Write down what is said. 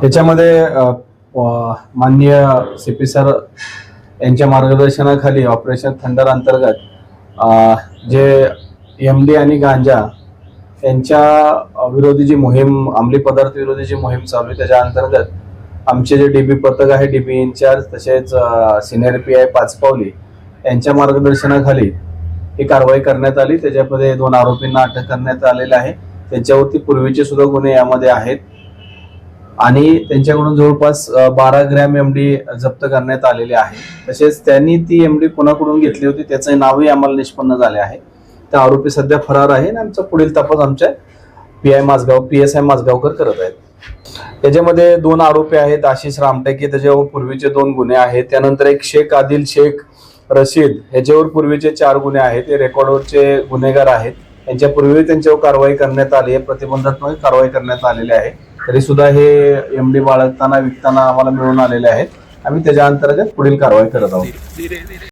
याच्यामध्ये माननीय CP sir यांच्या मार्गदर्शनाखाली ऑपरेशन थंडर अंतर्गत जे एमडी आणि गांजा यांच्या विरोधी जी मोहीम, अंमली पदार्थ विरोधी जी मोहीम चालू आहे, त्याच्या अंतर्गत आमचे जे डीबी पथक आहे, डीबी इन्चार्ज तसेच सिनियर पीआय पाचपावली यांच्या मार्गदर्शनाखाली ही कारवाई करण्यात आली। त्याच्यामध्ये 2 आरोपींना अटक करण्यात आलेले आहे। त्यांच्यावरती पूर्वीचे सुद्धा गुन्हे यामध्ये आहेत आणि त्यांच्याकडून जवळपास 12 ग्रॅम एमडी जप्त करण्यात आलेले आहे। तसेच त्यांनी ती एमडी कोणाकडून घेतली होती त्याचे नावही आम्हाला निष्पन्न झाले आहे। त्या आरोपी सध्या फरार आहे आणि आमचा पुढील तपास आमच्या पीएसआय माझगावकर करत आहेत। त्याच्यामध्ये 2 आरोपी आहेत, आशिष रामटेके, त्याच्यावर पूर्वीचे 2 गुन्हे आहेत। त्यानंतर एक शेख आदिल शेख रशीद, ह्याच्यावर पूर्वीचे 4 गुन्हे आहेत। ते रेकॉर्डवरचे गुन्हेगार आहेत। यांच्यापूर्वी त्यांच्यावर कारवाई करण्यात आली आहे, प्रतिबंधात्मक कारवाई करण्यात आलेली आहे। तरी सुद्धा हे एमडी बाळगताना विकताना आम्हाला मिळून आलेले आहेत। आम्ही त्याच्या अंतर्गत पुढील कारवाई करत आहोत।